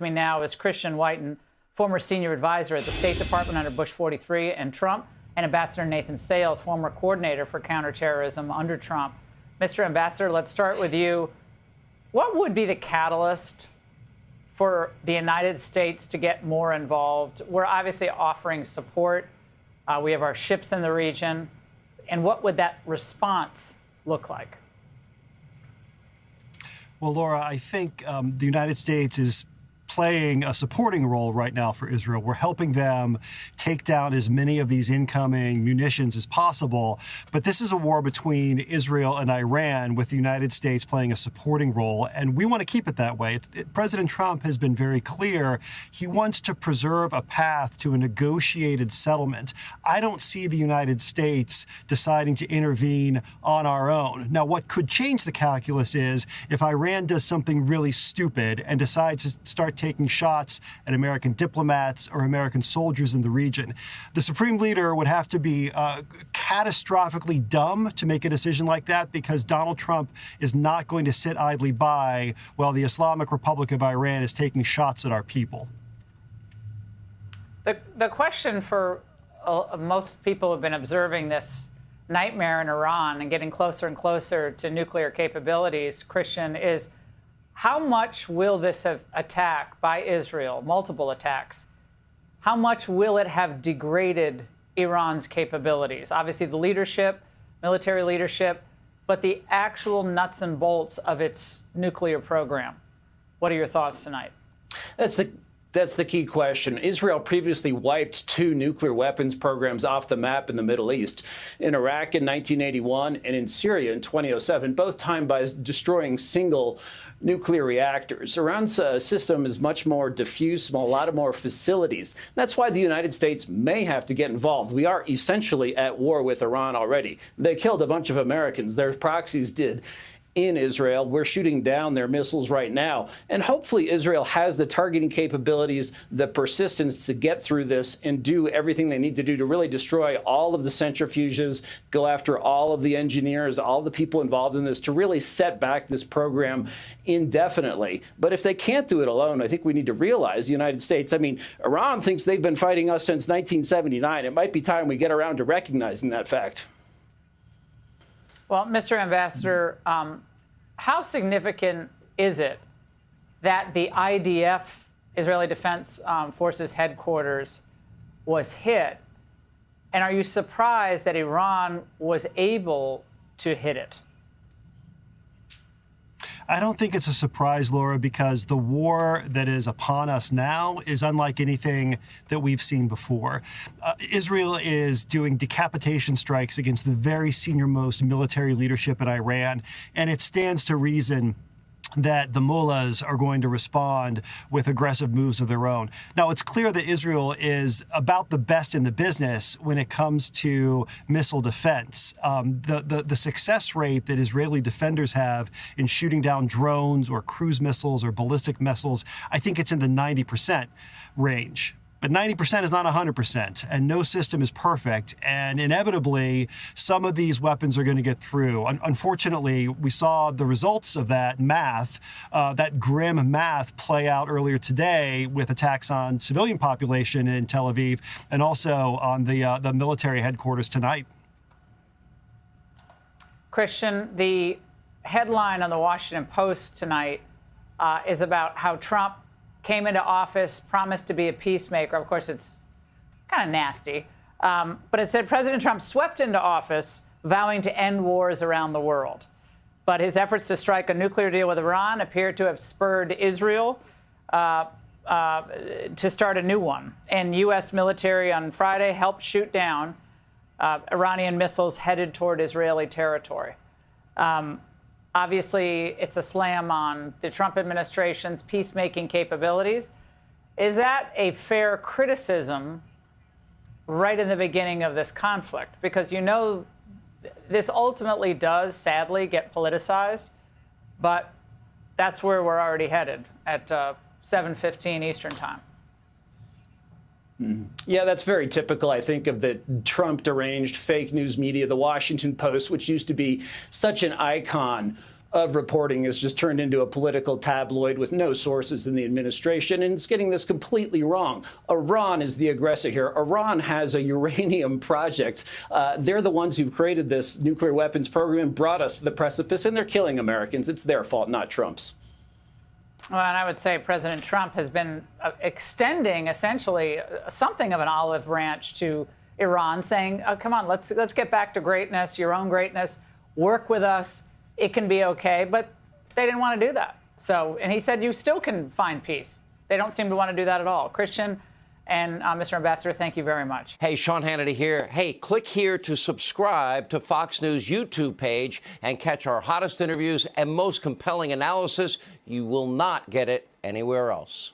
Me now is Christian Whiten, former senior advisor at the State Department under Bush 43 and Trump, and Ambassador Nathan Sales, former coordinator for counterterrorism under Trump. Mr. Ambassador, let's start with you. What would be the catalyst for the United States to get more involved? We're obviously offering support. We have our ships in the region. And what would that response look like? Well, Laura, I think the United States is playing a supporting role right now for Israel. We're helping them take down as many of these incoming munitions as possible. But this is a war between Israel and Iran, with the United States playing a supporting role. And we want to keep it that way. President Trump has been very clear. He wants to preserve a path to a negotiated settlement. I don't see the United States deciding to intervene on our own. Now, what could change the calculus is if Iran does something really stupid and decides to start taking shots at American diplomats or American soldiers in the region. The supreme leader would have to be catastrophically dumb to make a decision like that, because Donald Trump is not going to sit idly by while the Islamic Republic of Iran is taking shots at our people. The question for most people who have been observing this nightmare in Iran and getting closer and closer to nuclear capabilities, Christian, is how much will this attack by Israel, multiple attacks, how much will it have degraded Iran's capabilities? Obviously, the leadership, military leadership, but the actual nuts and bolts of its nuclear program. What are your thoughts tonight? That's the key question. Israel previously wiped 2 nuclear weapons programs off the map in the Middle East, in Iraq in 1981 and in Syria in 2007, both timed by destroying single nuclear reactors. Iran's system is much more diffuse, a lot more facilities. That's why the United States may have to get involved. We are essentially at war with Iran already. They killed a bunch of Americans. Their proxies did in Israel. We're shooting down their missiles right now. And hopefully Israel has the targeting capabilities, the persistence to get through this and do everything they need to do to really destroy all of the centrifuges, go after all of the engineers, all the people involved in this, to really set back this program indefinitely. But if they can't do it alone, I think we need to realize the United States, I mean, Iran thinks they've been fighting us since 1979. It might be time we get around to recognizing that fact. Well, Mr. Ambassador, how significant is it that the IDF, Israeli Defense Forces headquarters, was hit? And are you surprised that Iran was able to hit it? I don't think it's a surprise, Laura, because the war that is upon us now is unlike anything that we've seen before. Israel is doing decapitation strikes against the very senior-most military leadership in Iran, and it stands to reason that the mullahs are going to respond with aggressive moves of their own. Now, it's clear that Israel is about the best in the business when it comes to missile defense. The success rate that Israeli defenders have in shooting down drones or cruise missiles or ballistic missiles, I think it's in the 90% range. But 90% is not 100%, and no system is perfect. And inevitably, some of these weapons are going to get through. Unfortunately, we saw the results of that math, that grim math, play out earlier today with attacks on civilian population in Tel Aviv and also on the military headquarters tonight. Christian, the headline on the Washington Post tonight is about how Trump came into office, promised to be a peacemaker. Of course, it's kind of nasty. But it said President Trump swept into office vowing to end wars around the world. But his efforts to strike a nuclear deal with Iran appear to have spurred Israel to start a new one. And U.S. military on Friday helped shoot down Iranian missiles headed toward Israeli territory. Obviously, it's a slam on the Trump administration's peacemaking capabilities. Is that a fair criticism right in the beginning of this conflict? Because, you know, this ultimately does, sadly, get politicized, but that's where we're already headed at 7:15 Eastern time. Yeah, that's very typical, I think, of the Trump deranged fake news media, the Washington Post, which used to be such an icon of reporting has just turned into a political tabloid with no sources in the administration, and it's getting this completely wrong. Iran is the aggressor here. Iran has a uranium project. They're the ones who created this nuclear weapons program and brought us to the precipice, and they're killing Americans. It's their fault, not Trump's. Well, and I would say President Trump has been extending essentially something of an olive branch to Iran, saying, come on, let's get back to greatness, your own greatness, work with us. It can be okay, but they didn't want to do that. So, and he said you still can find peace. They don't seem to want to do that at all. Christian and Mr. Ambassador, thank you very much. Hey, Sean Hannity here. Hey, click here to subscribe to Fox News YouTube page and catch our hottest interviews and most compelling analysis. You will not get it anywhere else.